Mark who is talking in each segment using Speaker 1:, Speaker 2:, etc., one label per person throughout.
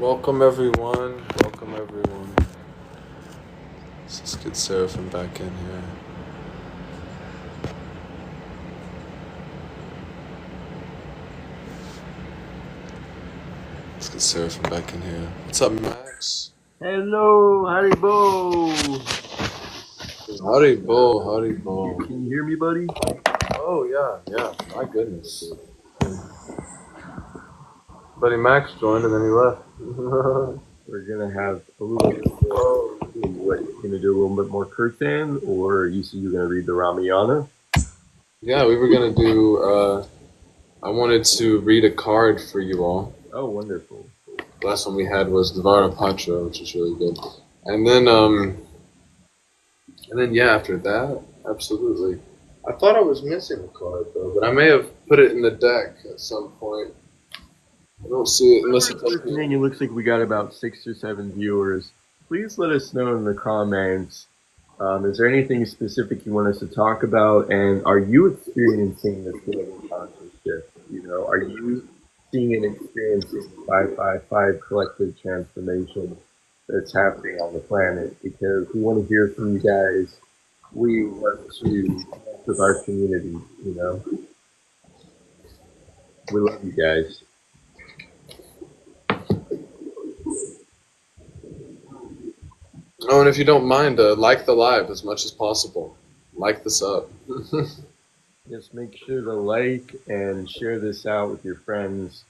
Speaker 1: Welcome everyone. Welcome everyone. Let's just get Seraphim back in here. Let's get Seraphim back in here. What's up, Max?
Speaker 2: Hello, Haribo.
Speaker 1: Haribo, Haribo.
Speaker 2: Can you hear me, buddy?
Speaker 1: Oh yeah. My goodness. Buddy Max joined and then he left.
Speaker 2: We're gonna have a little bit more. What, you're gonna do a little bit more Kirtan, or you said you're gonna read the Ramayana?
Speaker 1: Yeah, we were gonna do. I wanted to read a card for you all.
Speaker 2: Oh, wonderful.
Speaker 1: The last one we had was Dvara Patra, which is really good. And then yeah, after that, absolutely. I thought I was missing a card though, but I may have put it in the deck at some point. I don't see it unless it's
Speaker 2: listening. It looks like we got about 6 or 7 viewers. Please let us know in the comments. Is there anything specific you want us to talk about? And are you experiencing this feeling of conscious shift? Are you seeing and experiencing 555 collective transformation that's happening on the planet? Because we want to hear from you guys. We want to connect with our community, We love you guys.
Speaker 1: Oh, and if you don't mind, like the live as much as possible. Like this up.
Speaker 2: Just make sure to like and share this out with your friends.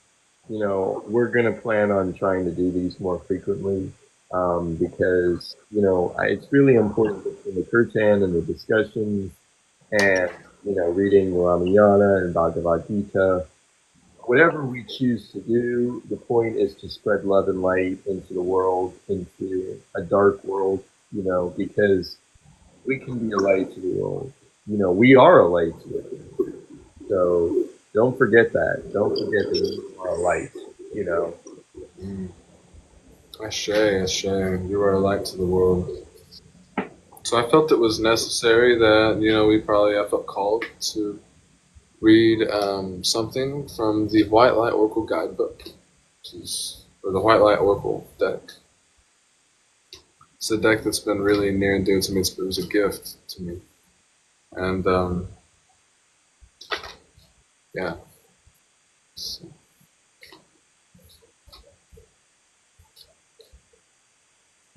Speaker 2: We're going to plan on trying to do these more frequently because, it's really important in the Kirtan and the discussions and, reading Ramayana and Bhagavad Gita. Whatever we choose to do, the point is to spread love and light into the world, into a dark world, because we can be a light to the world. We are a light to the world. So don't forget that. Don't forget that you are a light,
Speaker 1: Ashe. You are a light to the world. So I felt it was necessary that, I felt called to read something from the White Light Oracle Guidebook, or the White Light Oracle deck. It's a deck that's been really near and dear to me. It was a gift to me. And, yeah. So.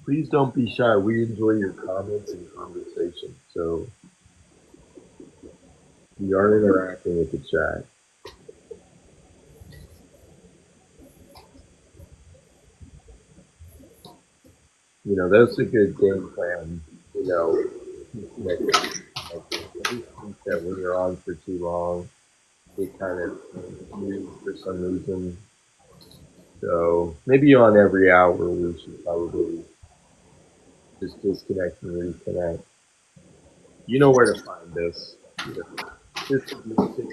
Speaker 2: Please don't be shy. We enjoy your comments and conversation. So we are interacting with the chat. That's a good game plan. That when you're on for too long, it kind of moves for some reason. So maybe on every hour we should probably just disconnect and reconnect. You know where to find this. This is music.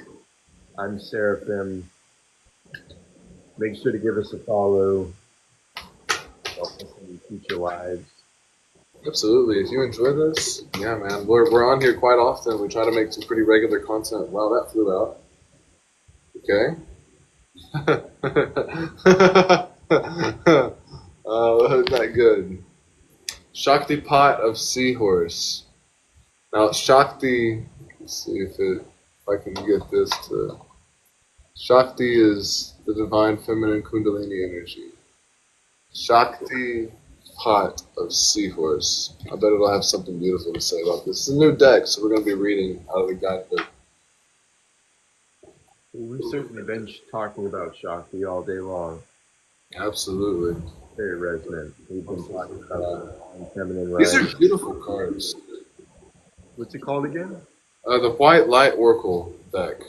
Speaker 2: I'm Seraphim. Make sure to give us a follow. Help us in future lives.
Speaker 1: Absolutely. If you enjoy this, yeah, man, we're on here quite often. We try to make some pretty regular content. Wow, that flew out. Okay. Not good. Shakti pot of seahorse. Now Shakti. Let's see if I can get this to. Shakti is the divine feminine Kundalini energy. Shakti pot of seahorse. I bet it'll have something beautiful to say about this. It's a new deck, so we're going to be reading out of the guidebook.
Speaker 2: We've certainly been talking about Shakti all day long.
Speaker 1: Absolutely.
Speaker 2: Very resonant. We've been talking about feminine.
Speaker 1: These are beautiful cards.
Speaker 2: What's it called again?
Speaker 1: The White Light Oracle deck.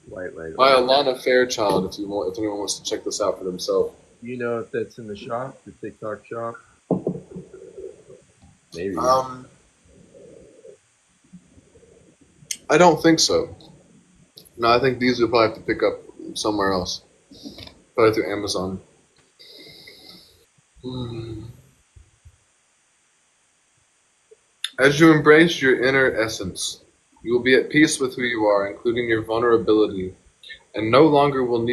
Speaker 2: White Light.
Speaker 1: By Alana Fairchild, if anyone wants to check this out for themselves.
Speaker 2: Do you know if that's in the shop, the TikTok shop? Maybe.
Speaker 1: I don't think so. No, I think these we'll probably have to pick up somewhere else. Probably through Amazon. As you embrace your inner essence, you will be at peace with who you are, including your vulnerability, and no longer will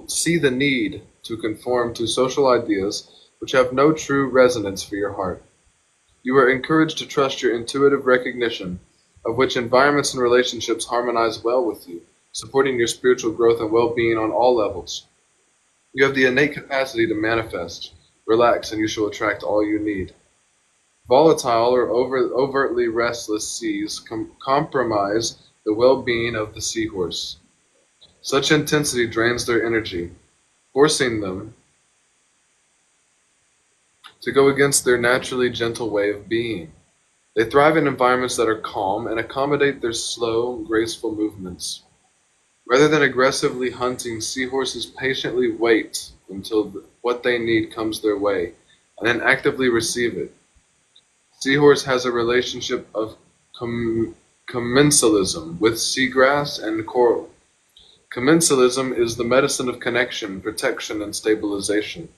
Speaker 1: see the need to conform to social ideas which have no true resonance for your heart. You are encouraged to trust your intuitive recognition of which environments and relationships harmonize well with you, supporting your spiritual growth and well-being on all levels. You have the innate capacity to manifest. Relax and you shall attract all you need. Volatile or overtly restless seas compromise the well-being of the seahorse. Such intensity drains their energy, forcing them to go against their naturally gentle way of being. They thrive in environments that are calm and accommodate their slow, graceful movements. Rather than aggressively hunting, seahorses patiently wait until what they need comes their way, and then actively receive it. Seahorse has a relationship of commensalism with seagrass and coral. Commensalism is the medicine of connection, protection, and stabilization.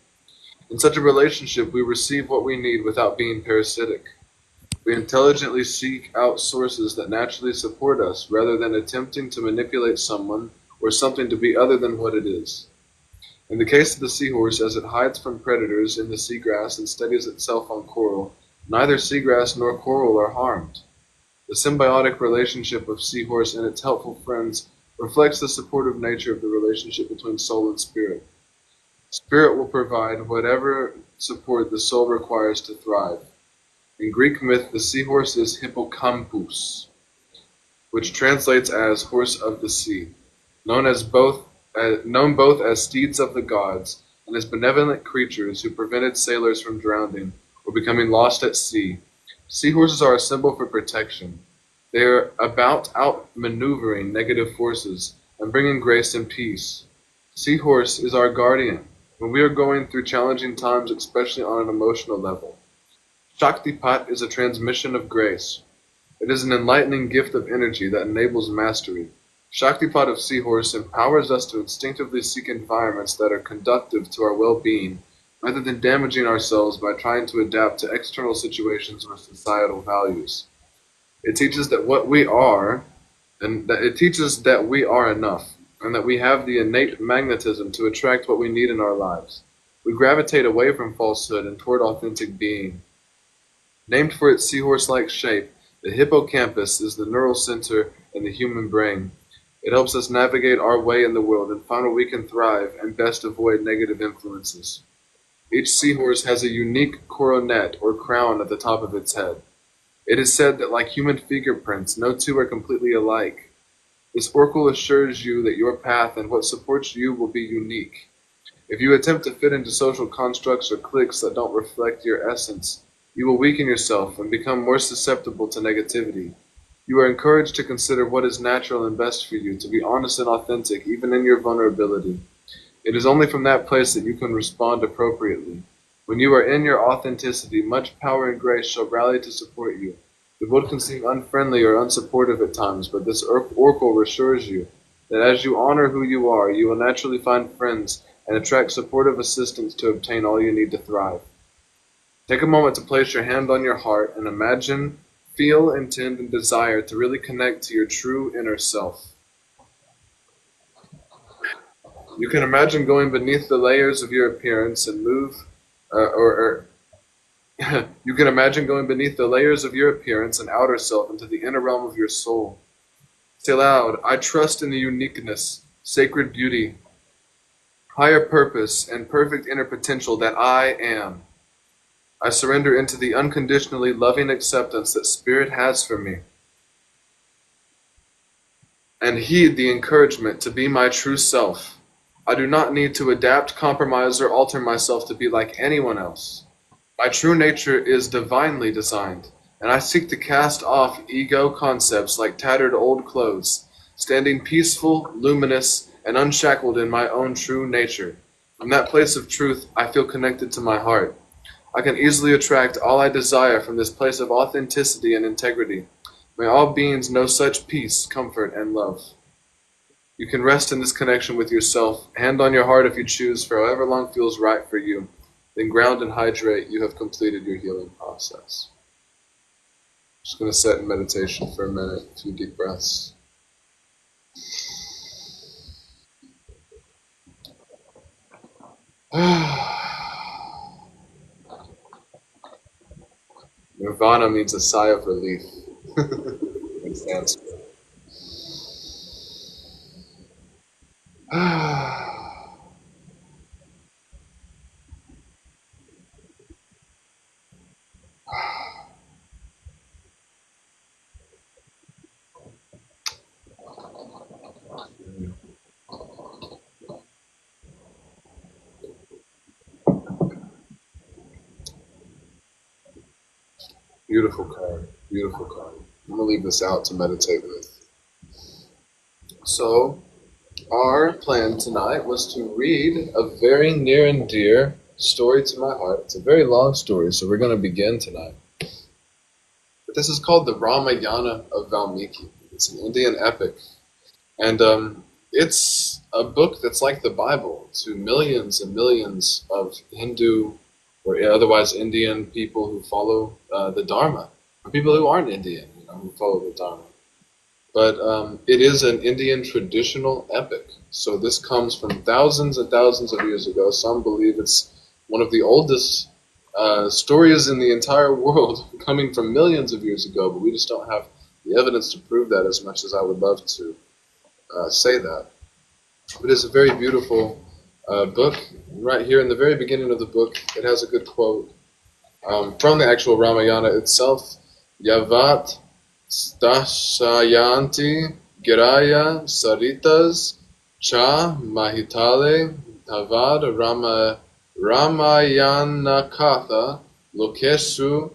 Speaker 1: In such a relationship, we receive what we need without being parasitic. We intelligently seek out sources that naturally support us rather than attempting to manipulate someone or something to be other than what it is. In the case of the seahorse, as it hides from predators in the seagrass and steadies itself on coral, neither seagrass nor coral are harmed. The symbiotic relationship of seahorse and its helpful friends reflects the supportive nature of the relationship between soul and spirit. Spirit will provide whatever support the soul requires to thrive. In Greek myth, the seahorse is hippocampus, which translates as horse of the sea, known both as steeds of the gods and as benevolent creatures who prevented sailors from drowning or becoming lost at sea. Seahorses are a symbol for protection. They are about outmaneuvering negative forces and bringing grace and peace. Seahorse is our guardian when we are going through challenging times, especially on an emotional level. Shaktipat is a transmission of grace. It is an enlightening gift of energy that enables mastery. Shaktipat of Seahorse empowers us to instinctively seek environments that are conducive to our well-being, rather than damaging ourselves by trying to adapt to external situations or societal values. It teaches that it teaches that we are enough, and that we have the innate magnetism to attract what we need in our lives. We gravitate away from falsehood and toward authentic being. Named for its seahorse-like shape, the hippocampus is the neural center in the human brain. It helps us navigate our way in the world and find where we can thrive and best avoid negative influences. Each seahorse has a unique coronet or crown at the top of its head. It is said that like human fingerprints, no two are completely alike. This oracle assures you that your path and what supports you will be unique. If you attempt to fit into social constructs or cliques that don't reflect your essence, you will weaken yourself and become more susceptible to negativity. You are encouraged to consider what is natural and best for you, to be honest and authentic, even in your vulnerability. It is only from that place that you can respond appropriately. When you are in your authenticity, much power and grace shall rally to support you. The world can seem unfriendly or unsupportive at times, but this oracle assures you that as you honor who you are, you will naturally find friends and attract supportive assistance to obtain all you need to thrive. Take a moment to place your hand on your heart and imagine, feel, intend, and desire to really connect to your true inner self. You can imagine going beneath the layers of your appearance and you can imagine going beneath the layers of your appearance and outer self into the inner realm of your soul. Say aloud, I trust in the uniqueness, sacred beauty, higher purpose, and perfect inner potential that I am. I surrender into the unconditionally loving acceptance that Spirit has for me, and heed the encouragement to be my true self. I do not need to adapt, compromise, or alter myself to be like anyone else. My true nature is divinely designed, and I seek to cast off ego concepts like tattered old clothes, standing peaceful, luminous, and unshackled in my own true nature. From that place of truth, I feel connected to my heart. I can easily attract all I desire from this place of authenticity and integrity. May all beings know such peace, comfort, and love. You can rest in this connection with yourself. Hand on your heart if you choose, for however long feels right for you. Then ground and hydrate. You have completed your healing process. Just going to sit in meditation for a minute, a few deep breaths. Nirvana means a sigh of relief. In Sanskrit. Beautiful card. Beautiful card. I'm gonna leave this out to meditate with. So, our plan tonight was to read a very near and dear story to my heart. It's a very long story, so we're going to begin tonight. But this is called the Ramayana of Valmiki. It's an Indian epic. And it's a book that's like the Bible to millions and millions of Hindu or otherwise Indian people who follow the Dharma, or people who aren't Indian, who follow the Dharma. But it is an Indian traditional epic. So this comes from thousands and thousands of years ago. Some believe it's one of the oldest stories in the entire world, coming from millions of years ago, but we just don't have the evidence to prove that, as much as I would love to say that. But it's a very beautiful book. Right here in the very beginning of the book, it has a good quote from the actual Ramayana itself. Yavat Stashayanti Giraya Saritas Cha Mahitale Tavad Ramayanakatha Lokeshu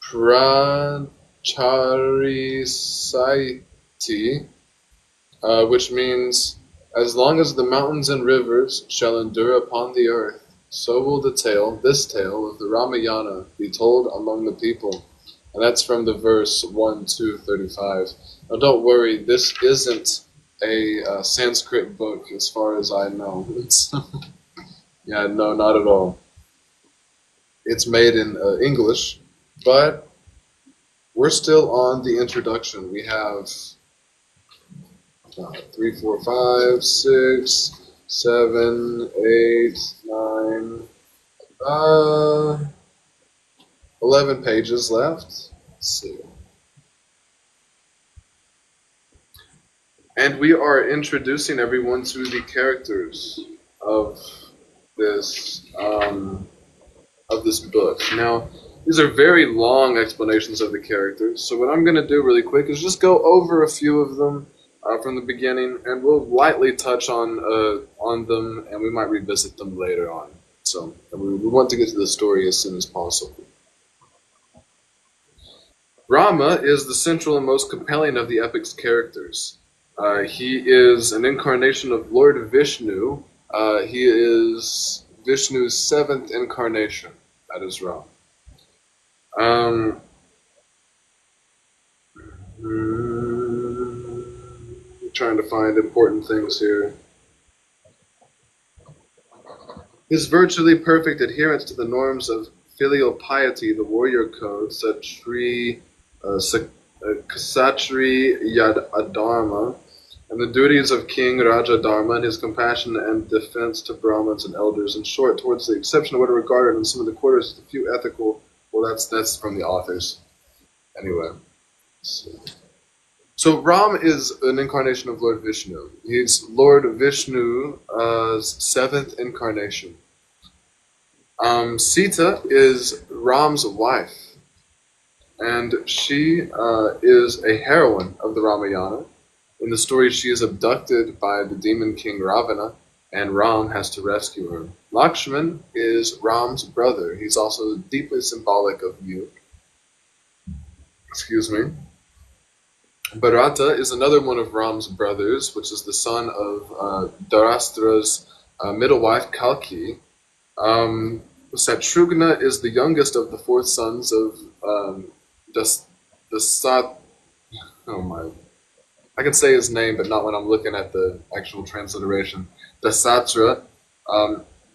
Speaker 1: Pracharisaiti, which means, as long as the mountains and rivers shall endure upon the earth, so will this tale of the Ramayana, be told among the people. And that's from the verse 1 to 35. Now don't worry, this isn't a Sanskrit book as far as I know. Yeah, no, not at all. It's made in English, but we're still on the introduction. We have 3, 4, 5, 6, 7, 8, 9, 11 pages left. Let's see. And we are introducing everyone to the characters of this book. Now, these are very long explanations of the characters, so what I'm going to do really quick is just go over a few of them from the beginning, and we'll lightly touch on them, and we might revisit them later on. So we want to get to the story as soon as possible. Rama is the central and most compelling of the epic's characters. He is an incarnation of Lord Vishnu. He is Vishnu's 7th incarnation. That is Rama. Trying to find important things here. His virtually perfect adherence to the norms of filial piety, the warrior code, Ksatri Yad Adharma, and the duties of King Raja Dharma, and his compassion and defense to Brahmins and elders. In short, towards the exception of what are regarded in some of the quarters as a few ethical. Well, that's from the authors. Anyway. So Ram is an incarnation of Lord Vishnu. He's Lord Vishnu's 7th incarnation. Sita is Ram's wife, and she is a heroine of the Ramayana. In the story, she is abducted by the demon king Ravana, and Ram has to rescue her. Lakshman is Ram's brother. He's also deeply symbolic of youth. Excuse me. Bharata is another one of Ram's brothers, which is the son of Dharastra's middle wife, Kalki. Satrugna is the youngest of the 4 sons of Oh my. I can say his name, but not when I'm looking at the actual transliteration. Dasatra.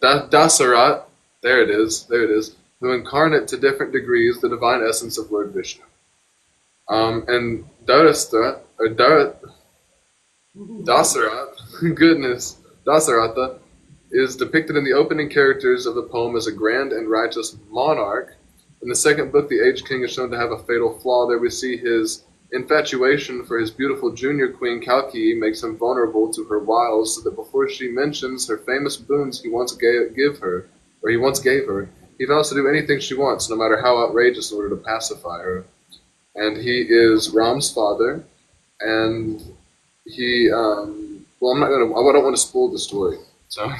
Speaker 1: Dasarat. There it is. Who incarnate to different degrees the divine essence of Lord Vishnu. And Dasarat, goodness, Dasaratha is depicted in the opening characters of the poem as a grand and righteous monarch. In the second book, the aged king is shown to have a fatal flaw. There we see his infatuation for his beautiful junior queen Kalki makes him vulnerable to her wiles, so that before she mentions her famous boons he once gave her, he vows to do anything she wants, no matter how outrageous, in order to pacify her. And he is Ram's father, and he, well, I don't want to spoil the story. So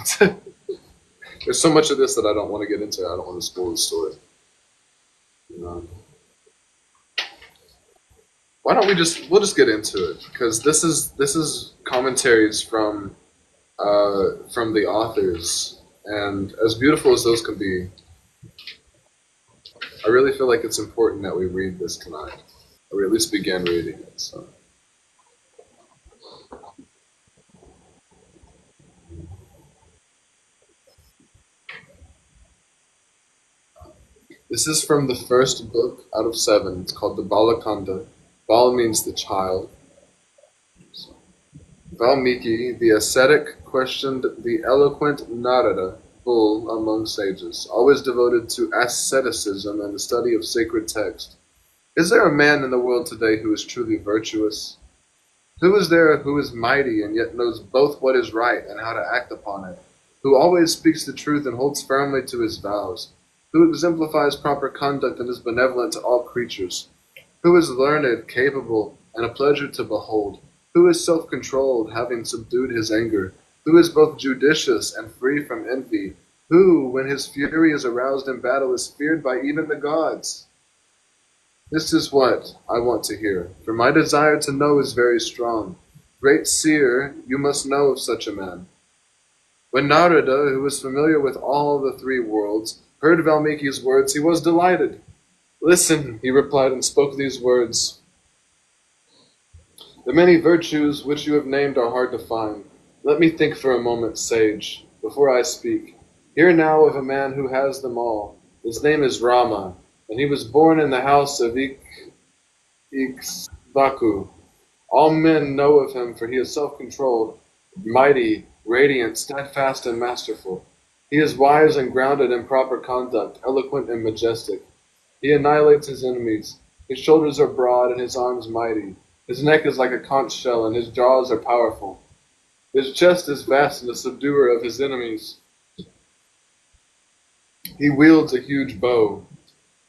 Speaker 1: there's so much of this that I don't want to get into. I don't want to spoil the story. Um, why don't we'll just get into it, because this is commentaries from the authors, and as beautiful as those can be, I really feel like it's important that we read this tonight, or at least begin reading it. So. This is from the first book out of 7. It's called the Balakanda. Bal means the child. Valmiki, the ascetic, questioned the eloquent Narada, bull among sages, always devoted to asceticism and the study of sacred text. Is there a man in the world today who is truly virtuous? Who is there who is mighty and yet knows both what is right and how to act upon it? Who always speaks the truth and holds firmly to his vows? Who exemplifies proper conduct and is benevolent to all creatures? Who is learned, capable, and a pleasure to behold? Who is self-controlled, having subdued his anger? Who is both judicious and free from envy? Who, when his fury is aroused in battle, is feared by even the gods? This is what I want to hear, for my desire to know is very strong. Great seer, you must know of such a man. When Narada, who was familiar with all the 3 worlds, heard Valmiki's words, he was delighted. Listen, he replied, and spoke these words. The many virtues which you have named are hard to find. Let me think for a moment, sage, before I speak. Hear now of a man who has them all. His name is Rama, and he was born in the house of Ikshvaku. All men know of him, for he is self-controlled, mighty, radiant, steadfast, and masterful. He is wise and grounded in proper conduct, eloquent and majestic. He annihilates his enemies. His shoulders are broad and his arms mighty. His neck is like a conch shell and his jaws are powerful. His chest is vast and the subduer of his enemies. He wields a huge bow.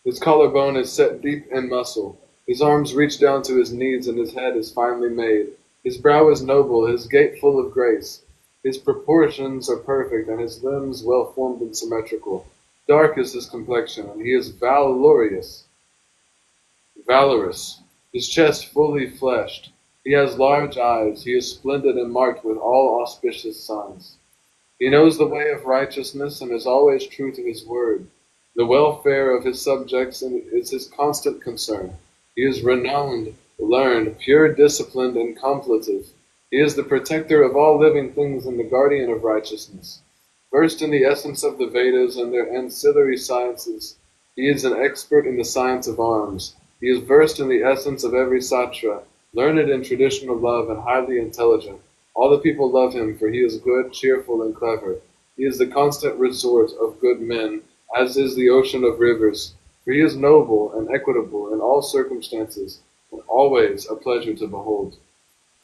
Speaker 1: His collarbone is set deep in muscle. His arms reach down to his knees and his head is finely made. His brow is noble, his gait full of grace. His proportions are perfect, and his limbs well formed and symmetrical. Dark is his complexion, and he is valorous. His chest fully fleshed. He has large eyes. He is splendid and marked with all auspicious signs. He knows the way of righteousness and is always true to his word. The welfare of his subjects is his constant concern. He is renowned, learned, pure, disciplined, and contemplative. He is the protector of all living things and the guardian of righteousness. Versed in the essence of the Vedas and their ancillary sciences, he is an expert in the science of arms. He is versed in the essence of every sastra, learned in traditional love, and highly intelligent. All the people love him, for he is good, cheerful, and clever. He is the constant resort of good men, as is the ocean of rivers. For he is noble and equitable in all circumstances, and always a pleasure to behold.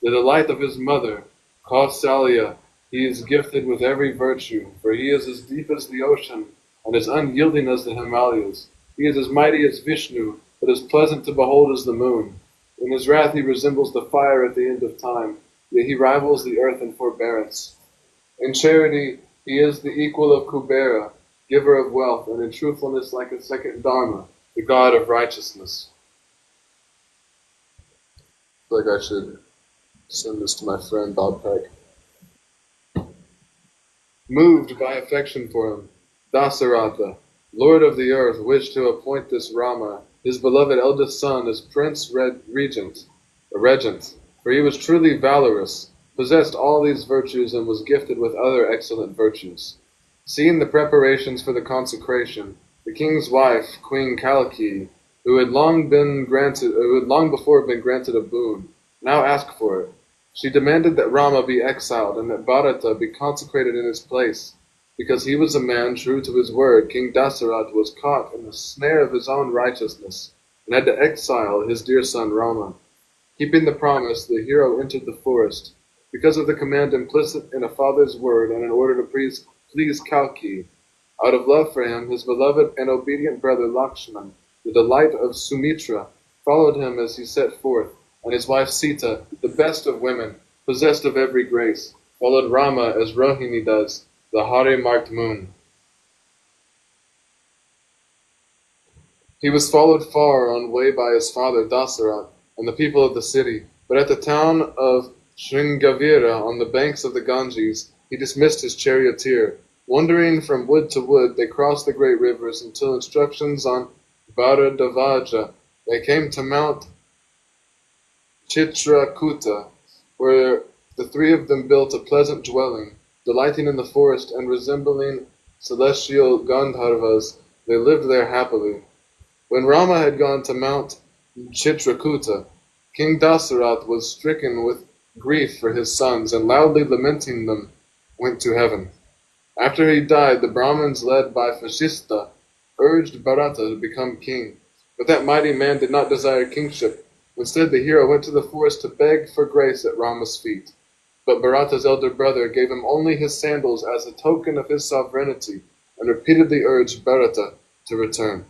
Speaker 1: The delight of his mother, Kausalya, he is gifted with every virtue, for he is as deep as the ocean, and as unyielding as the Himalayas. He is as mighty as Vishnu, but as pleasant to behold as the moon. In his wrath he resembles the fire at the end of time, yet he rivals the earth in forbearance. In charity he is the equal of Kubera, giver of wealth, and in truthfulness like a second Dharma, the god of righteousness. I feel like I should send this to my friend Bob Peck. Moved by affection for him, Dasaratha, lord of the earth, wished to appoint this Rama, his beloved eldest son, as prince regent, for he was truly valorous, possessed all these virtues, and was gifted with other excellent virtues. Seeing the preparations for the consecration, the king's wife, Queen Kalki, who had long before been granted a boon, now asked for it. She demanded that Rama be exiled and that Bharata be consecrated in his place. Because he was a man true to his word, King Dasarat was caught in the snare of his own righteousness, and had to exile his dear son Rama. Keeping the promise, the hero entered the forest. Because of the command implicit in a father's word and in order to please Kalki, out of love for him, his beloved and obedient brother Lakshman, the delight of Sumitra, followed him as he set forth, and his wife Sita, the best of women, possessed of every grace, followed Rama as Rohini does, the hare-marked moon. He was followed far on way by his father Dasarat and the people of the city, but at the town of Sringavira on the banks of the Ganges he dismissed his charioteer. Wandering from wood to wood, they crossed the great rivers until instructions on Bharadavaja. They came to Mount Chitrakuta, where the three of them built a pleasant dwelling, delighting in the forest and resembling celestial Gandharvas. They lived there happily. When Rama had gone to Mount Chitrakuta, King Dasarath was stricken with grief for his sons, and loudly lamenting them, went to heaven. After he died, the Brahmins led by Vashishta urged Bharata to become king. But that mighty man did not desire kingship. Instead, the hero went to the forest to beg for grace at Rama's feet. But Bharata's elder brother gave him only his sandals as a token of his sovereignty, and repeatedly urged Bharata to return.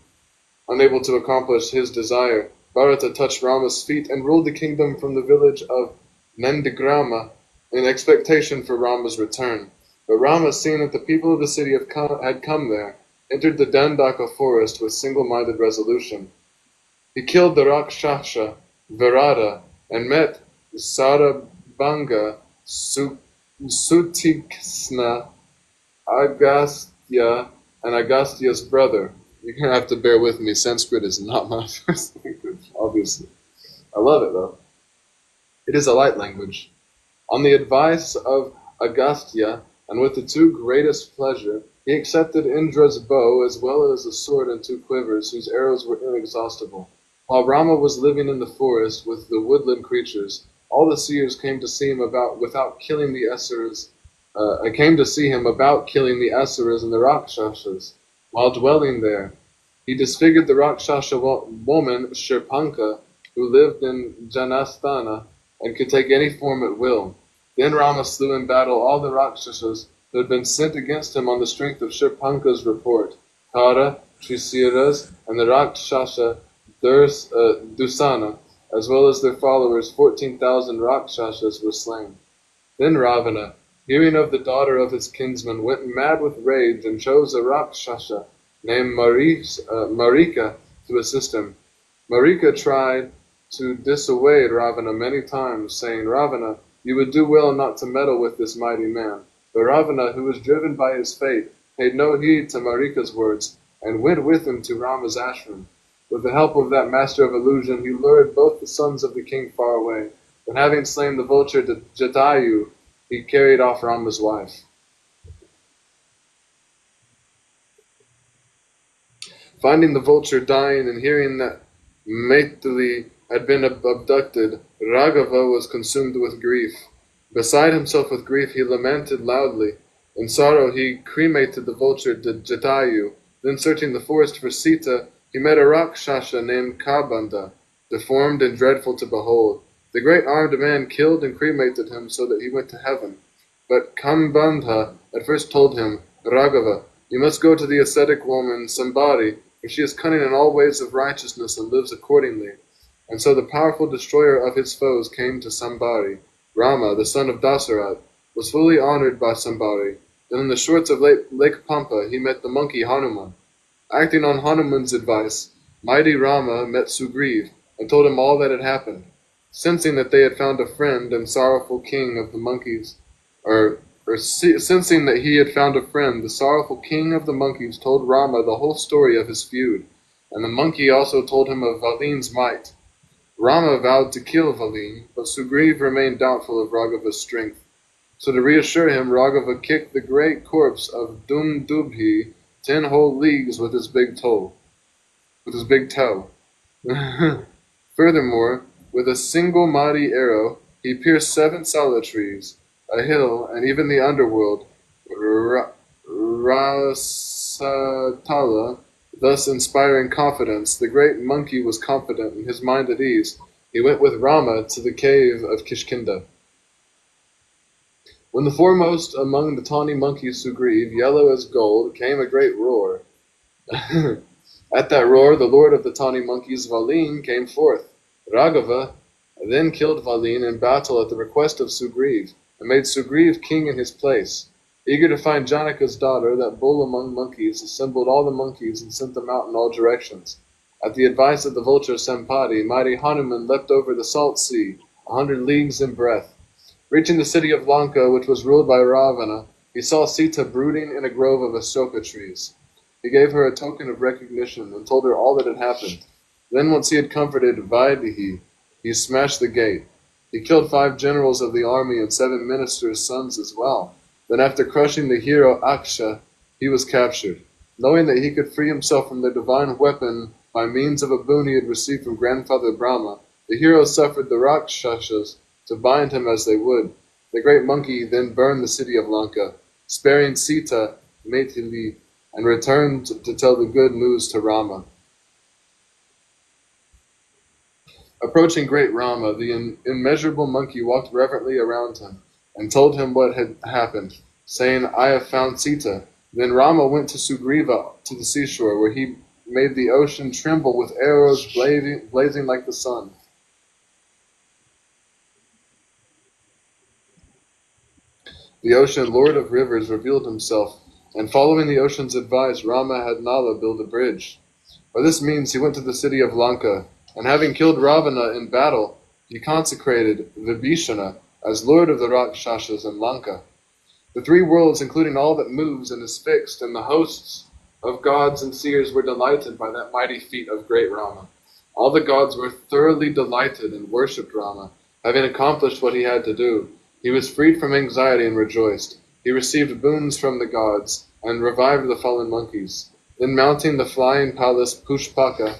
Speaker 1: Unable to accomplish his desire, Bharata touched Rama's feet and ruled the kingdom from the village of Nandigrama in expectation for Rama's return. But Rama, seeing that the people of the city had come there, entered the Dandaka forest with single-minded resolution. He killed the Rakshasa, Virata, and met Sarabhanga, Sutiksna, Agastya, and Agastya's brother. You're going to have to bear with me. Sanskrit is not my first language, obviously. I love it, though. It is a light language. On the advice of Agastya, and with the two greatest pleasure, he accepted Indra's bow as well as a sword and two quivers, whose arrows were inexhaustible. While Rama was living in the forest with the woodland creatures, all the seers came to see him without killing the Asuras. Came to see him about killing the Asuras and the Rakshasas. While dwelling there, he disfigured the Rakshasa woman Shirpanka, who lived in Janasthana and could take any form at will. Then Rama slew in battle all the Rakshasas who had been sent against him on the strength of Shirpanka's report. Kara, Trisiras, and the Rakshasa Dusana, as well as their followers, 14,000 Rakshasas were slain. Then Ravana, hearing of the daughter of his kinsman, went mad with rage and chose a Rakshasa named Marika to assist him. Marika tried to dissuade Ravana many times, saying, Ravana, you would do well not to meddle with this mighty man. But Ravana, who was driven by his fate, paid no heed to Marika's words, and went with him to Rama's ashram. With the help of that master of illusion, he lured both the sons of the king far away. But having slain the vulture Jatayu, he carried off Rama's wife. Finding the vulture dying and hearing that Maithili had been abducted, Raghava was consumed with grief. Beside himself with grief, he lamented loudly. In sorrow, he cremated the vulture Jatayu. Then, searching the forest for Sita, he met a Rakshasa named Kabanda, deformed and dreadful to behold. The great armed man killed and cremated him so that he went to heaven. But Kambandha at first told him, Raghava, you must go to the ascetic woman Sambari, for she is cunning in all ways of righteousness and lives accordingly. And so the powerful destroyer of his foes came to Sambari. Rama, the son of Dasarath, was fully honored by Sambari. Then in the shorts of Lake Pampa he met the monkey Hanuman. Acting on Hanuman's advice, mighty Rama met Sugriv and told him all that had happened. Sensing that they had found a friend and sorrowful king of the monkeys, sensing that he had found a friend, the sorrowful king of the monkeys told Rama the whole story of his feud, and the monkey also told him of Valin's might. Rama vowed to kill Valin, but Sugriv remained doubtful of Raghava's strength. So to reassure him, Raghava kicked the great corpse of Dumdubhi 10 whole leagues with his big toe. Furthermore, with a single mighty arrow, he pierced 7 sala trees, a hill, and even the underworld, Rasatala, thus inspiring confidence. The great monkey was confident and his mind at ease. He went with Rama to the cave of Kishkinda. When the foremost among the tawny monkeys Sugriv, yellow as gold, came a great roar. At that roar, the lord of the tawny monkeys, Valin, came forth. Raghava then killed Valin in battle at the request of Sugriv, and made Sugriv king in his place. Eager to find Janaka's daughter, that bull among monkeys assembled all the monkeys and sent them out in all directions. At the advice of the vulture Sempati, mighty Hanuman leapt over the salt sea, 100 leagues in breadth. Reaching the city of Lanka, which was ruled by Ravana, he saw Sita brooding in a grove of asoka trees. He gave her a token of recognition and told her all that had happened. Then, once he had comforted Vaidehi, he smashed the gate. He killed 5 generals of the army and 7 ministers' sons as well. Then, after crushing the hero Aksha, he was captured. Knowing that he could free himself from the divine weapon by means of a boon he had received from grandfather Brahma, the hero suffered the Rakshasas to bind him as they would. The great monkey then burned the city of Lanka, sparing Sita, Maithili, and returned to tell the good news to Rama. Approaching great Rama, the immeasurable monkey walked reverently around him and told him what had happened, saying, "I have found Sita." Then Rama went to Sugriva to the seashore, where he made the ocean tremble with arrows blazing like the sun. The ocean, lord of rivers, revealed himself, and following the ocean's advice, Rama had Nala build a bridge. By this means he went to the city of Lanka, and having killed Ravana in battle, he consecrated Vibhishana as lord of the Rakshasas in Lanka. The 3 worlds, including all that moves and is fixed, and the hosts of gods and seers were delighted by that mighty feat of great Rama. All the gods were thoroughly delighted and worshipped Rama, having accomplished what he had to do. He was freed from anxiety and rejoiced. He received boons from the gods, and revived the fallen monkeys. Then mounting the flying palace Pushpaka,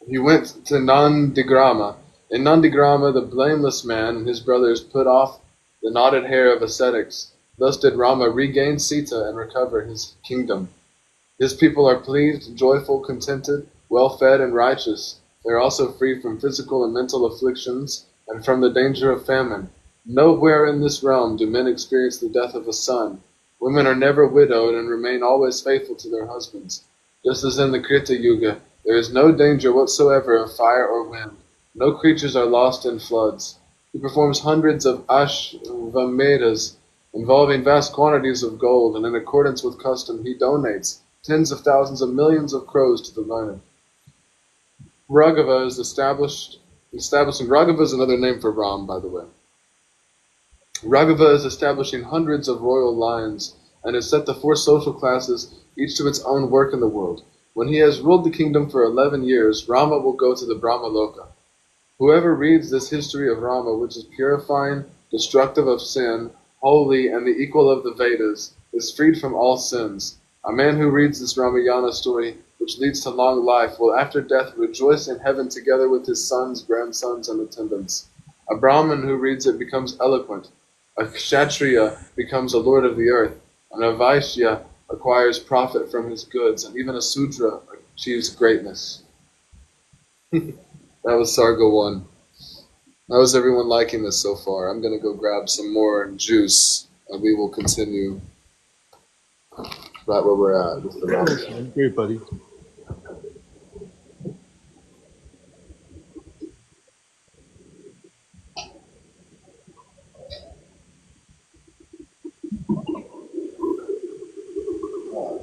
Speaker 1: he went to Nandigrama. In Nandigrama, the blameless man and his brothers put off the knotted hair of ascetics. Thus did Rama regain Sita and recover his kingdom. His people are pleased, joyful, contented, well-fed, and righteous. They are also free from physical and mental afflictions and from the danger of famine. Nowhere in this realm do men experience the death of a son. Women are never widowed and remain always faithful to their husbands. Just as in the Krita Yuga, there is no danger whatsoever of fire or wind. No creatures are lost in floods. He performs hundreds of Ashvamedas involving vast quantities of gold, and in accordance with custom, he donates tens of thousands of millions of crores to the learned. Raghava is establishing Raghava is another name for Ram, by the way. Raghava is establishing hundreds of royal lines and has set the 4 social classes, each to its own work in the world. When he has ruled the kingdom for 11 years, Rama will go to the Brahmaloka. Whoever reads this history of Rama, which is purifying, destructive of sin, holy, and the equal of the Vedas, is freed from all sins. A man who reads this Ramayana story, which leads to long life, will after death rejoice in heaven together with his sons, grandsons, and attendants. A Brahmin who reads it becomes eloquent. A Kshatriya becomes a lord of the earth. And a Vaishya acquires profit from his goods, and even a Sudra achieves greatness. That was Sarga 1. How is everyone liking this so far? I'm going to go grab some more juice, and we will continue right where we're at with the Ramayana.
Speaker 2: Great, buddy.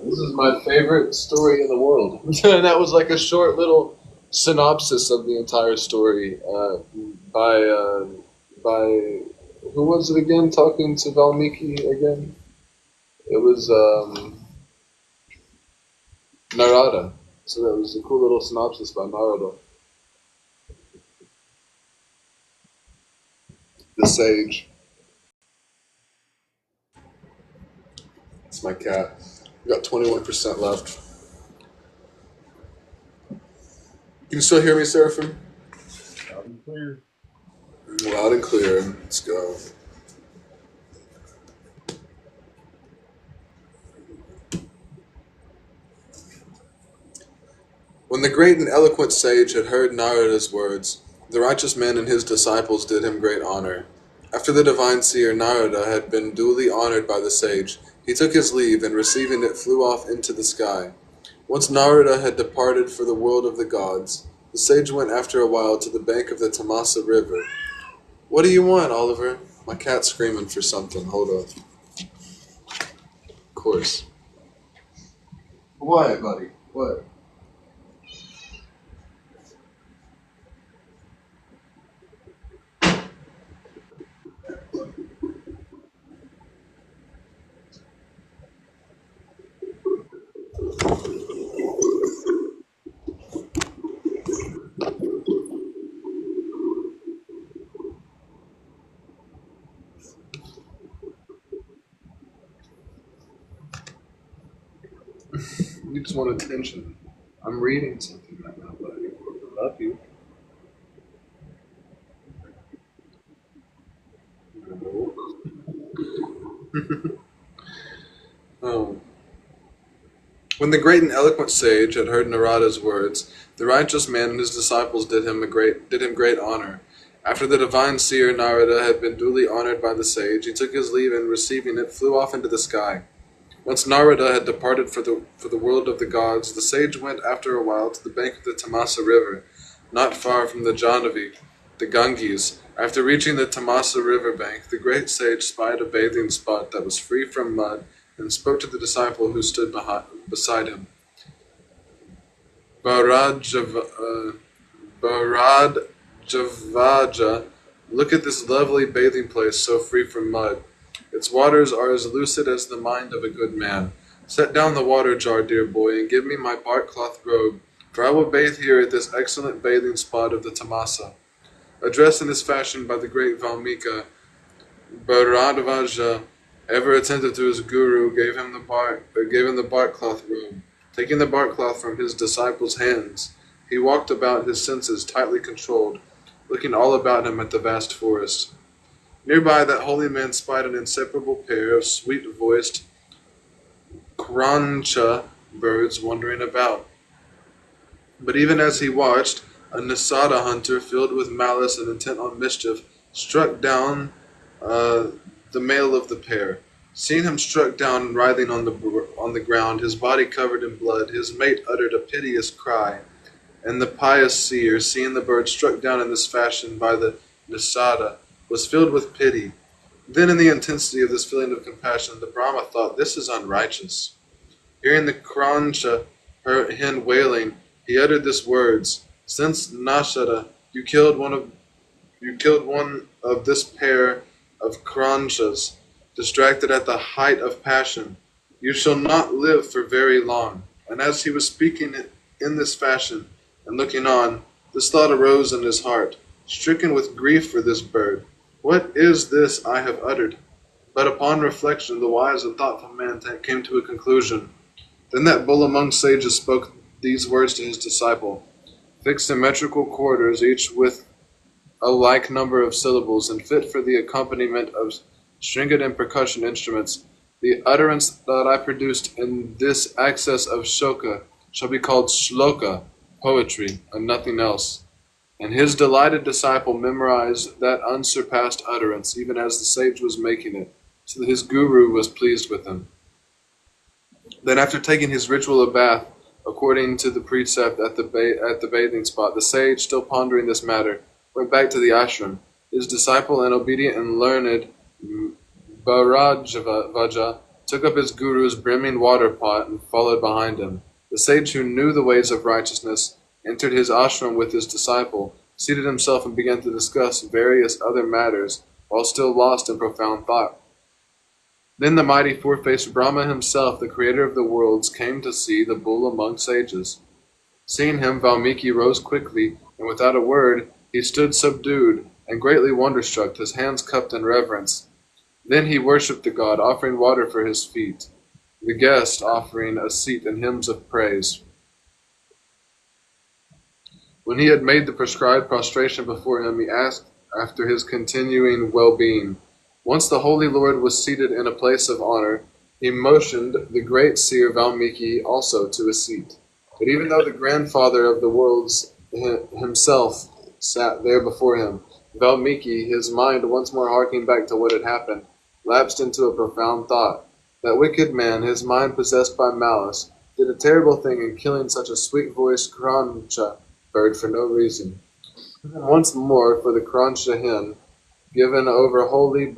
Speaker 1: This is my favorite story in the world. And that was like a short little synopsis of the entire story by who was it again? Talking to Valmiki again? It was Narada. So that was a cool little synopsis by Narada, the sage. It's my cat. We got 21% left. You can still hear me, Seraphim?
Speaker 2: Loud and clear.
Speaker 1: Loud and clear. Let's go. When the great and eloquent sage had heard Narada's words, the righteous man and his disciples did him great honor. After the divine seer Narada had been duly honored by the sage, he took his leave, and receiving it flew off into the sky. Once Narada had departed for the world of the gods, the sage went after a while to the bank of the Tamasa river. What do you want, Oliver? My cat's screaming for something. Hold up. Of course. What, buddy? What? You just want attention. I'm reading something right now, buddy. I love you. Oh. When the great and eloquent sage had heard Narada's words, the righteous man and his disciples did him great honor. After the divine seer Narada had been duly honored by the sage, he took his leave, and receiving it, flew off into the sky. Once Narada had departed for the world of the gods, the sage went after a while to the bank of the Tamasa river, not far from the Jahnavi, the Ganges. After reaching the Tamasa river bank, the great sage spied a bathing spot that was free from mud, and spoke to the disciple who stood beside him. Bharadjavaja, look at this lovely bathing place so free from mud. Its waters are as lucid as the mind of a good man. Set down the water jar, dear boy, and give me my bark cloth robe, for I will bathe here at this excellent bathing spot of the Tamasa. Addressed in this fashion by the great Valmiki, Bharadvaja, ever attentive to his guru, gave him the bark cloth robe. Taking the bark cloth from his disciple's hands, he walked about, his senses tightly controlled, looking all about him at the vast forest. Nearby, that holy man spied an inseparable pair of sweet-voiced Krancha birds wandering about. But even as he watched, a Nisada hunter, filled with malice and intent on mischief, struck down the male of the pair. Seeing him struck down and writhing on the ground, his body covered in blood, his mate uttered a piteous cry. And the pious seer, seeing the bird struck down in this fashion by the Nisada, was filled with pity. Then, in the intensity of this feeling of compassion, the Brahma thought, "This is unrighteous." Hearing the Krancha hen wailing, he uttered these words: "Since Nashada, you killed one of this pair of Kranchas, distracted at the height of passion, you shall not live for very long." And as he was speaking in this fashion, and looking on, this thought arose in his heart: stricken with grief for this bird, what is this I have uttered? But upon reflection, the wise and thoughtful man came to a conclusion. Then that bull among sages spoke these words to his disciple: "Fix symmetrical quarters, each with a like number of syllables, and fit for the accompaniment of stringed and percussion instruments. The utterance that I produced in this access of shoka shall be called shloka, poetry, and nothing else." And his delighted disciple memorized that unsurpassed utterance, even as the sage was making it, so that his guru was pleased with him. Then, after taking his ritual of bath, according to the precept at the bathing spot, the sage, still pondering this matter, went back to the ashram. His disciple and obedient and learned Bharadvaja took up his guru's brimming water pot and followed behind him. The sage, who knew the ways of righteousness, entered his ashram with his disciple, seated himself, and began to discuss various other matters, while still lost in profound thought. Then the mighty four-faced Brahma himself, the creator of the worlds, came to see the bull among sages. Seeing him, Valmiki rose quickly, and without a word, he stood subdued and greatly wonderstruck, his hands cupped in reverence. Then he worshipped the god, offering water for his feet, the guest offering a seat and hymns of praise. When he had made the prescribed prostration before him, he asked after his continuing well-being. Once the holy lord was seated in a place of honor, he motioned the great seer Valmiki also to a seat. But even though the grandfather of the worlds himself sat there before him, Valmiki, his mind once more harking back to what had happened, lapsed into a profound thought. That wicked man, his mind possessed by malice, did a terrible thing in killing such a sweet-voiced croncha bird for no reason. And once more, for the croncha hen, given over wholly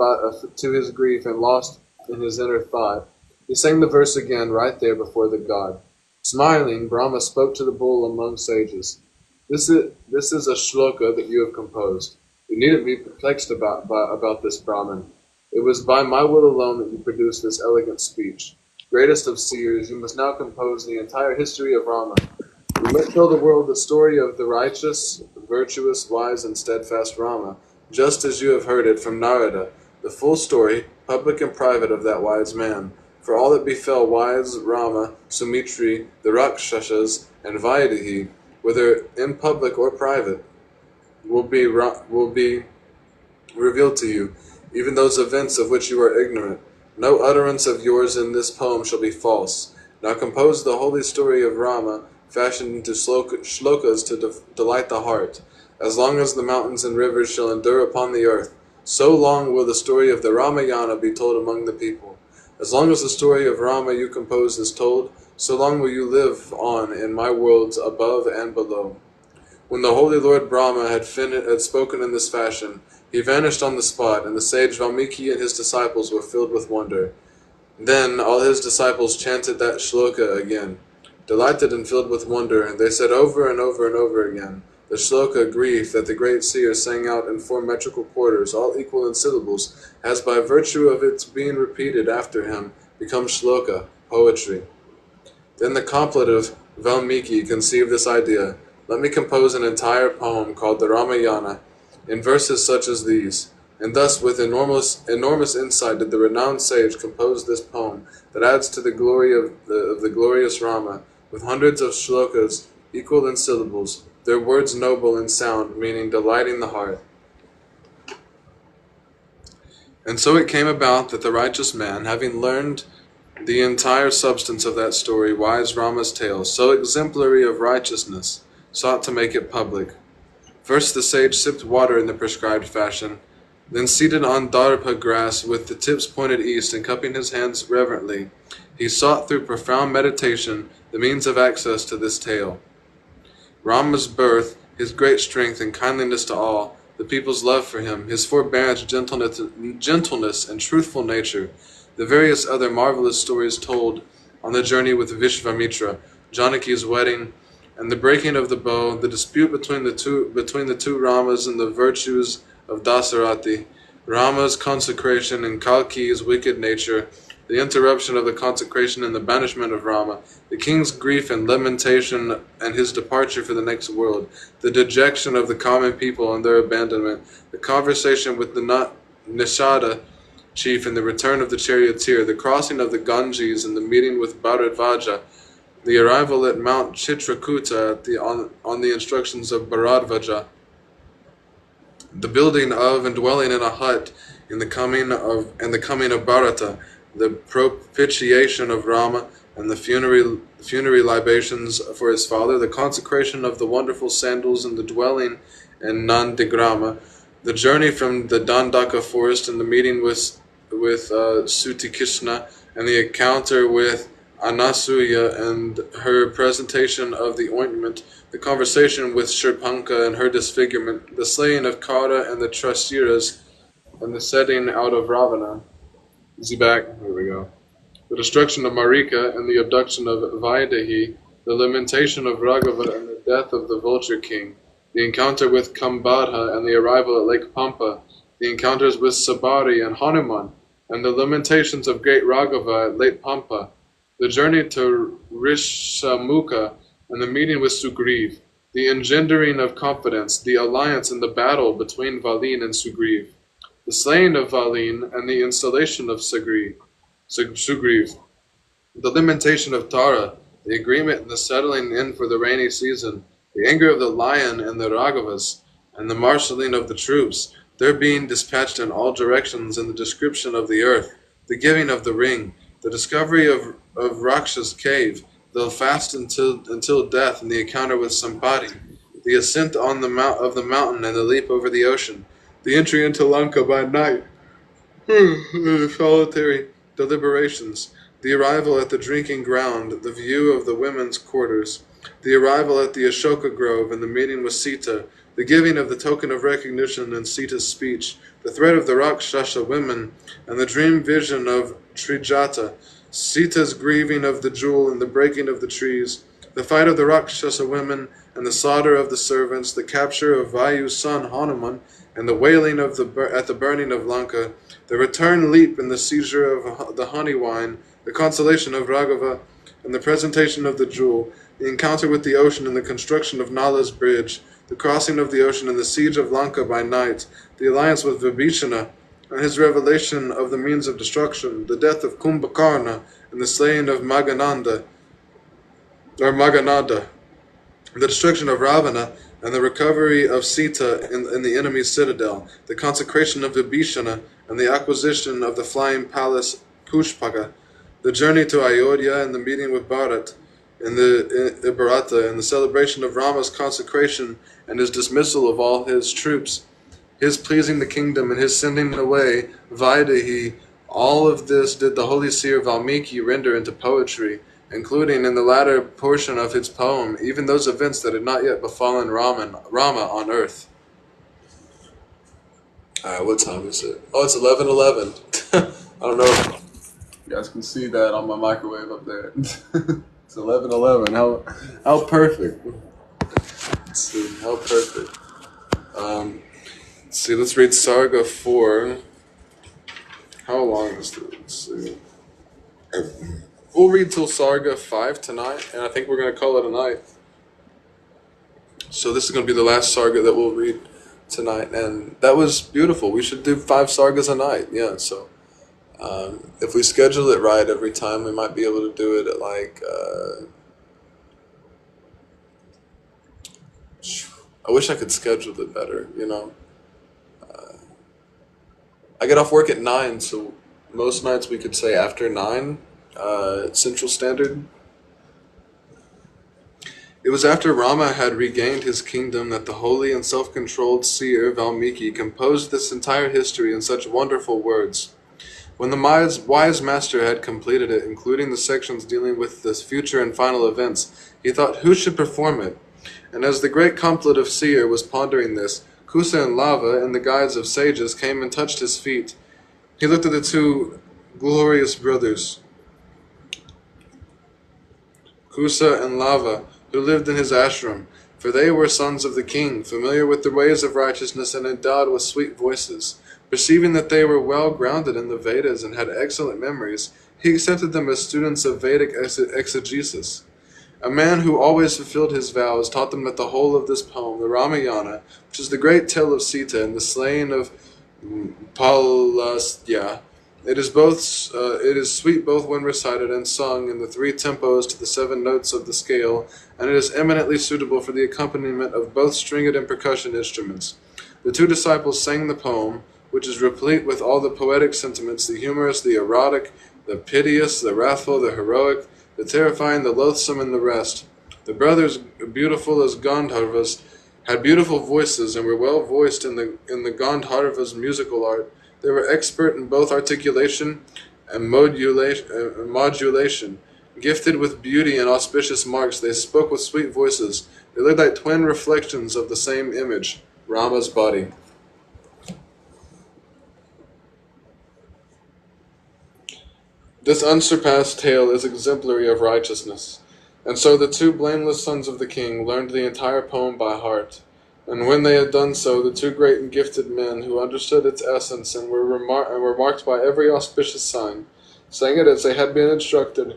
Speaker 1: to his grief and lost in his inner thought, he sang the verse again right there before the god. Smiling, Brahma spoke to the bull among sages. This is a shloka that you have composed. You needn't be perplexed about this, Brahman. It was by my will alone that you produced this elegant speech. Greatest of seers, you must now compose the entire history of Rama. You must tell the world the story of the righteous, virtuous, wise, and steadfast Rama, just as you have heard it from Narada, the full story, public and private, of that wise man. For all that befell wise Rama, Sumitri, the Rakshasas, and Vaidehi, whether in public or private, will be revealed to you, even those events of which you are ignorant. No utterance of yours in this poem shall be false. Now compose the holy story of Rama, fashioned into shlokas to delight the heart. As long as the mountains and rivers shall endure upon the earth, so long will the story of the Ramayana be told among the people. As long as the story of Rama you compose is told, so long will you live on in my worlds above and below. When the holy Lord Brahma had spoken in this fashion, he vanished on the spot, and the sage Valmiki and his disciples were filled with wonder. Then all his disciples chanted that shloka again. Delighted and filled with wonder, and they said over and over and over again the shloka grief that the great seer sang out in 4 metrical quarters, all equal in syllables, has by virtue of its being repeated after him become shloka, poetry. Then the contemplative Valmiki conceived this idea. Let me compose an entire poem called the Ramayana, in verses such as these. And thus with enormous insight did the renowned sage compose this poem that adds to the glory of the glorious Rama, with hundreds of shlokas equal in syllables, their words noble in sound, meaning delighting the heart. And so it came about that the righteous man, having learned the entire substance of that story, wise Rama's tale, so exemplary of righteousness, sought to make it public. First the sage sipped water in the prescribed fashion, then seated on darpa grass with the tips pointed east and cupping his hands reverently, he sought through profound meditation the means of access to this tale. Rama's birth, his great strength and kindliness to all, the people's love for him, his forbearance, gentleness, and truthful nature, the various other marvelous stories told on the journey with Vishvamitra, Janaki's wedding, and the breaking of the bow, the dispute between the two Ramas and the virtues of Dasarati, Rama's consecration and Kalki's wicked nature, the interruption of the consecration and the banishment of Rama, the king's grief and lamentation and his departure for the next world, the dejection of the common people and their abandonment, the conversation with the Nishada chief and the return of the charioteer, the crossing of the Ganges and the meeting with Bharadvaja, the arrival at Mount Chitrakuta on the instructions of Bharadvaja, the building of and dwelling in a hut in the coming of Bharata, the propitiation of Rama and the funerary libations for his father, the consecration of the wonderful sandals and the dwelling in Nandigrama, the journey from the Dandaka forest and the meeting with Sutikishna, and the encounter with Anasuya and her presentation of the ointment, the conversation with Shurpanka and her disfigurement, the slaying of Kara and the Trasiras, and the setting out of Ravana. Is he back? Here we go. The destruction of Marika and the abduction of Vaidehi, the lamentation of Raghava and the death of the vulture king, the encounter with Kambadha and the arrival at Lake Pampa, the encounters with Sabari and Hanuman, and the lamentations of great Raghava at Lake Pampa, the journey to Rishamukha and the meeting with Sugriv, the engendering of confidence, the alliance and the battle between Valin and Sugriv, the slaying of Valin and the installation of Sugriv, the lamentation of Tara, the agreement and the settling in for the rainy season, the anger of the lion and the Raghavas, and the marshalling of the troops, their being dispatched in all directions, and the description of the earth, the giving of the ring, the discovery of Raksha's cave, They'll fast until death and the encounter with Sampati, the ascent on the mount of the mountain and the leap over the ocean, the entry into Lanka by night, solitary deliberations, the arrival at the drinking ground, the view of the women's quarters, the arrival at the Ashoka Grove and the meeting with Sita, the giving of the token of recognition in Sita's speech, the threat of the Rakshasa women, and the dream vision of Trijata, Sita's grieving of the jewel and the breaking of the trees, the fight of the Rakshasa women and the slaughter of the servants, the capture of Vayu's son Hanuman, and the wailing of at the burning of Lanka, the return leap and the seizure of the honey wine, the consolation of Raghava, and the presentation of the jewel, the encounter with the ocean and the construction of Nala's bridge, the crossing of the ocean and the siege of Lanka by night, the alliance with Vibhishana, and his revelation of the means of destruction, the death of Kumbhakarna, and the slaying of Maghanada, the destruction of Ravana, and the recovery of Sita in the enemy's citadel, the consecration of Vibhishana, and the acquisition of the flying palace Pushpaka, the journey to Ayodhya and the meeting with Bharat, Bharata, and the celebration of Rama's consecration and his dismissal of all his troops, his pleasing the kingdom and his sending away Vaidehi. All of this did the holy seer Valmiki render into poetry, including in the latter portion of his poem even those events that had not yet befallen Rama on earth. Alright, what time is it? Oh, it's 11:11. I don't know if you guys can see that on my microwave up there. It's 11:11. How perfect. Let's see, how perfect. Let's see, let's read Sarga 4. How long is this? Let's see. We'll read till Sarga 5 tonight, and I think we're going to call it a night. So this is going to be the last Sarga that we'll read tonight, and that was beautiful. We should do 5 Sargas a night, yeah, so if we schedule it right every time, we might be able to do it at like, I wish I could schedule it better, you know. I get off work at 9, so most nights we could say after 9, Central Standard. It was after Rama had regained his kingdom that the holy and self-controlled seer Valmiki composed this entire history in such wonderful words. When the wise master had completed it, including the sections dealing with the future and final events, he thought who should perform it. And as the great complet of seer was pondering this, Kusa and Lava, in the guise of sages, came and touched his feet. He looked at the 2 glorious brothers, Kusa and Lava, who lived in his ashram, for they were sons of the king, familiar with the ways of righteousness and endowed with sweet voices. Perceiving that they were well grounded in the Vedas and had excellent memories, he accepted them as students of Vedic exegesis. A man who always fulfilled his vows taught them that the whole of this poem, the Ramayana, which is the great tale of Sita and the slaying of Palasya, it is sweet both when recited and sung in the 3 tempos to the 7 notes of the scale, and it is eminently suitable for the accompaniment of both stringed and percussion instruments. The 2 disciples sang the poem, which is replete with all the poetic sentiments, the humorous, the erotic, the piteous, the wrathful, the heroic, the terrifying, the loathsome, and the rest. The brothers, beautiful as Gandharvas, had beautiful voices and were well voiced in the Gandharva's musical art. They were expert in both articulation and modulation. Gifted with beauty and auspicious marks, they spoke with sweet voices. They looked like twin reflections of the same image, Rama's body. This unsurpassed tale is exemplary of righteousness. And so the 2 blameless sons of the king learned the entire poem by heart. And when they had done so, the 2 great and gifted men, who understood its essence and were marked by every auspicious sign, sang it as they had been instructed,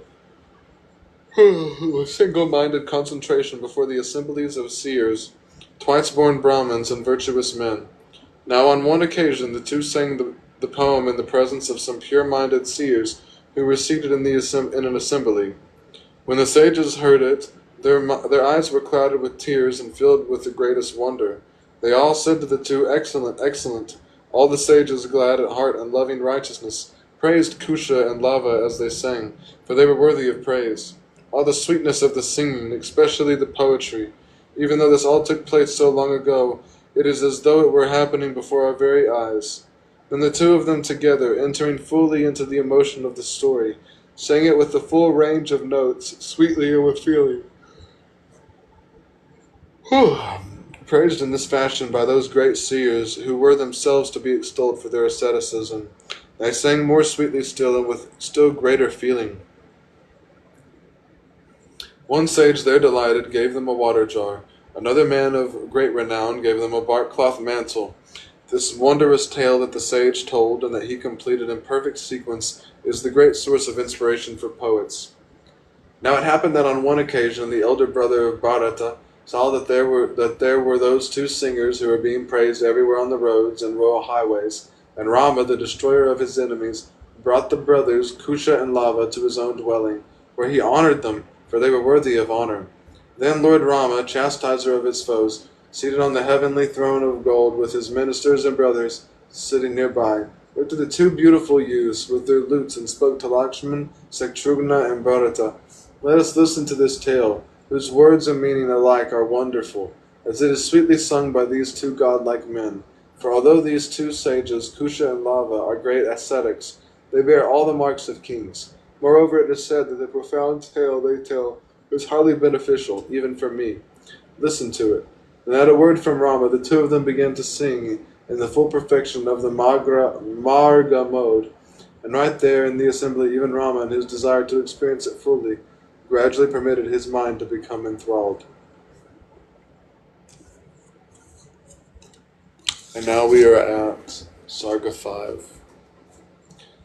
Speaker 1: with single-minded concentration before the assemblies of seers, twice-born Brahmins, and virtuous men. Now on one occasion the 2 sang the poem in the presence of some pure-minded seers, who were seated in an assembly. When the sages heard it, their eyes were clouded with tears and filled with the greatest wonder. They all said to the 2, "Excellent, excellent." All the sages, glad at heart and loving righteousness, praised Kusha and Lava as they sang, for they were worthy of praise. all the sweetness of the singing, especially the poetry. Even though this all took place so long ago, it is as though it were happening before our very eyes. Then the two of them together, entering fully into the emotion of the story, sang it with the full range of notes, sweetly and with feeling. Whew. Praised in this fashion by those great seers, who were themselves to be extolled for their asceticism, they sang more sweetly still and with still greater feeling. One sage there delighted gave them a water jar. Another man of great renown gave them a bark cloth mantle. This wondrous tale that the sage told and that he completed in perfect sequence is the great source of inspiration for poets. Now it happened that on one occasion the elder brother of Bharata saw that there were those two singers who were being praised everywhere on the roads and royal highways, and Rama, the destroyer of his enemies, brought the brothers Kusha and Lava to his own dwelling, where he honored them, for they were worthy of honor. Then Lord Rama, chastiser of his foes, seated on the heavenly throne of gold with his ministers and brothers sitting nearby, looked at the two beautiful youths with their lutes and spoke to Lakshman, Satrugna, and Bharata. Let us listen to this tale, whose words and meaning alike are wonderful, as it is sweetly sung by these two godlike men. For although these two sages, Kusha and Lava, are great ascetics, they bear all the marks of kings. Moreover, it is said that the profound tale they tell is highly beneficial, even for me. Listen to it. And at a word from Rama, the two of them began to sing in the full perfection of the Marga mode. And right there in the assembly, even Rama, in his desire to experience it fully, gradually permitted his mind to become enthralled. And now we are at Sarga 5.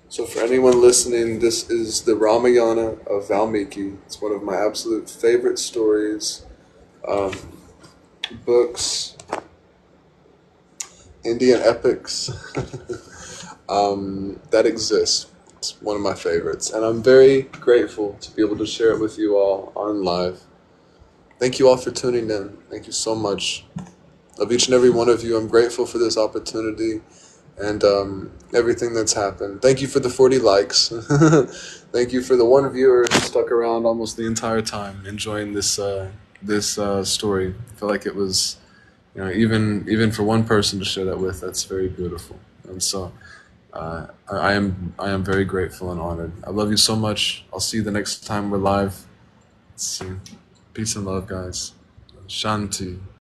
Speaker 1: So for anyone listening, this is the Ramayana of Valmiki. It's one of my absolute favorite stories, books, Indian epics that exist. It's one of my favorites, and I'm very grateful to be able to share it with you all on live. Thank you all for tuning in. Thank you so much. Of each and every one of you, I'm grateful for this opportunity and everything that's happened. Thank you for the 40 likes. Thank you for the one viewer who stuck around almost the entire time enjoying this story. I feel like it was, even for one person to share that with, that's very beautiful. And so I am very grateful and honored. I love you so much. I'll see you the next time we're live. Let's see. Peace and love, guys. Shanti.